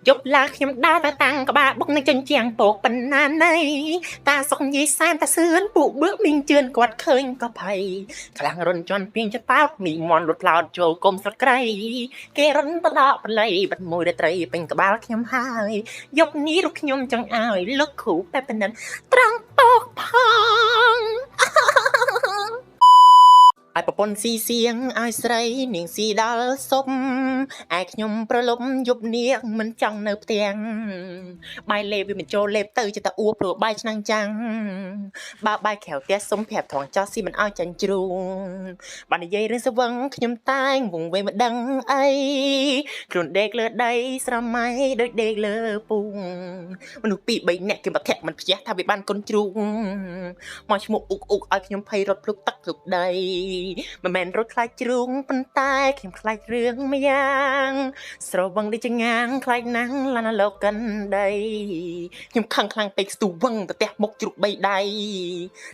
យប់ឡាខ្ញុំដើរទៅតាំងក្បាលបុកនឹងចិញ្ចាំងពកប៉ុណ្ណាណៃតាសុកនិយាយសែនតាសឿនពួកបឿមីងជឿនគាត់ឃើញក៏ភ័យខ្លាំងរុនជន់ពីងចតោតមីមន់លុតឡោតចូលគុំស្លឹកក្រៃគេរុនបដកបល័យបាត់មួយរាត្រីពេញក្បាលខ្ញុំហើយយប់នេះរូបខ្ញុំចង់ឲ្យលោកគ្រូតែប៉ុណ្ណឹងត្រង់ពកផងឲ្យប្រពន្ធស៊ីសៀងឲ្យស្រីនាងស៊ីដល់សុំឯខ្ញុំប្រលប់យប់នាងមិនចង់នៅផ្ទាំងបាយលេបវាមិនចូលលេបទៅចិត្តតែអួព្រោះបាយឆ្នាំងចាំងបើបាយក្រៅផ្ទះសុំប្រាប់ត្រង់ចោះស៊ីមិនឲ្យចាញ់ជ្រូងបាននិយាយរឿងស្វឹងខ្ញុំតែងវងវែងមិនដឹងអីខ្លួនដេកលើដីស្រមៃដូចដេកលើពូងមនុស្ស2 3នាក់គេមកធាក់មិនផ្ទះថាវាបានគុនជ្រូងមកឈ្មោះអ៊ុកអ៊ុកឲ្យខ្ញុំភ័យរត់ភ្លុកទឹកភ្លុកដីមិនមែនរត់ខ្លាចជ្រូងប៉ុន្តែខ្ញុំខ្លាចរឿងម្យ៉ាងស្រវឹងដូចចងាងខ្លាចណាស់ឡានលោកកិនដីខ្ញុំខឹងខ្លាំងពេកស្ទូវឹងប្រទះមុខជ្រូក3ដៃ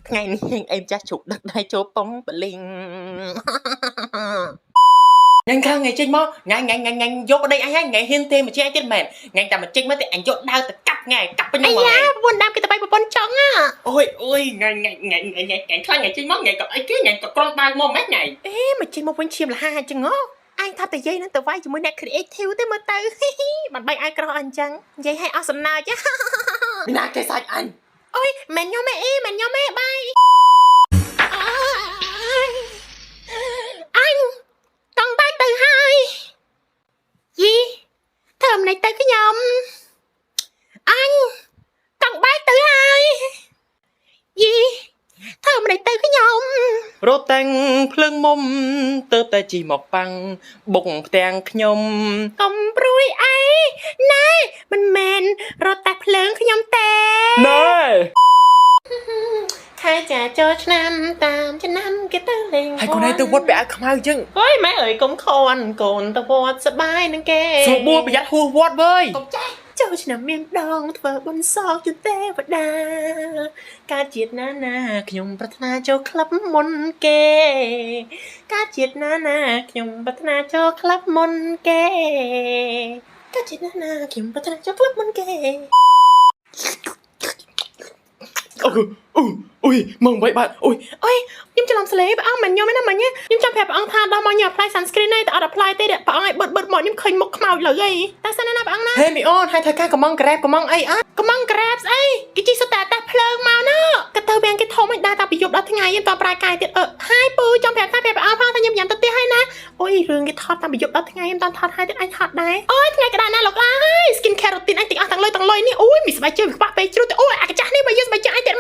ថ្ងៃនេះអេមចាស់ជ្រូកដឹកដៃចូលប៉ុងបលីងញ៉ាំខាងថ្ងៃចេញមកញ៉ាំយកប្តីអញហើយថ្ងៃហ៊ានទេមកជិះអញទៀតមែនញ៉ាំតែមកចេញមកតែអញយកដាវទៅកាប់ថ្ងៃកាប់ពេញហ្នឹងអាយ៉ាប្រពន្ធដាវគេទៅបាយប្រពន្ធចង់អូយថ្ងៃខ្លាំងថ្ងៃចេញមកថ្ងៃក៏អីគេញ៉ាំក៏ក្រំដាវមកម៉េចថ្ងៃអេមកចេញមកវិញឈាមលហាអញ្ចឹងហ៎អញថាតែយាយនឹងទៅវាយជាមួយអ្នក creative ទេមើលទៅបានបាយឲ្យក្រោះអញ្ចឹងនិយាយឲ្យអស់សំណើចណាគេសាច់អញអូយមិនញ៉ាំអីមិនញ៉ាំអីបាយអញតង់បាយទៅហើយយីធ្វើមិនទៅខ្ញុំអញតង់បាយទៅហើយយីធ្វើមិនទៅខ្ញុំរត់តាំងភ្លើងមុំទៅតែជីមកប៉ាំងបុកផ្ទាំងខ្ញុំកំព្រួយអីណែមិនមែនរត់តែភ្លើងខ្ញុំទេណែហើយចាចូលឆ្នាំតាមឆ្នាំគេទៅលេងហើយកូនឯងទៅវត្តពាក់អាវខ្មៅអញ្ចឹងអើយម៉ែអើយកុំខន់កូនទៅវត្តសបាយនឹងគេស្រួលប្រយ័ត្នហួសវត្តវើយកុំចាស់ចូលឆ្នាំមានដងធ្វើបុណ្យសោកជូនទេវតាការជាតិណាខ្ញុំប្រាថ្នាចូលក្លឹបមុនគេការជាតិណាខ្ញុំប្រាថ្នាចូលក្លឹបមុនគេការជាតិណាខ្ញុំប្រាថ្នាចូលក្លឹបមុនគេអូយមកបីបាទអូយខ្ញុំច្រឡំសលេព្រះអង្គមិនខ្ញុំទេណាមិញខ្ញុំចង់ប្រាប់ព្រះអង្គថាដល់មកខ្ញុំ apply sunscreen ទេតែអត់ apply ទេព្រះអង្គឲ្យបិទមកខ្ញុំឃើញមុខខ្មៅលើអីតែសិនណាព្រះអង្គណាហេមីអូនហើយធ្វើការកំង grab កំងអីអត់កំង grab ស្អីគេជិះសុទ្ធតែតាភ្លើងមកណាក៏ទៅវាំងគេធំឲ្យដើរតាពីយប់ដល់ថ្ងៃខ្ញុំតប្រាយកាយទៀតហើយពូចង់ប្រាប់ថាព្រះអង្គផងថាខ្ញុំញ៉ាំទៅទៀតហើយណាអូយរឿងគេថតតាពីយប់ដល់ថ្ងៃខ្ញុំតថតហើយទៀតអញថតដែរអូយថ្ងៃក្តៅណាលោកឡាហើយ skin care routine អញទាំងអស់ទាំងលុយនេះអូយមានស្បែកជើងខ្វះពេកជ្រុះទៅអូយអាកាចាស់នេះបើយើងស្បែកជើងអញទៀត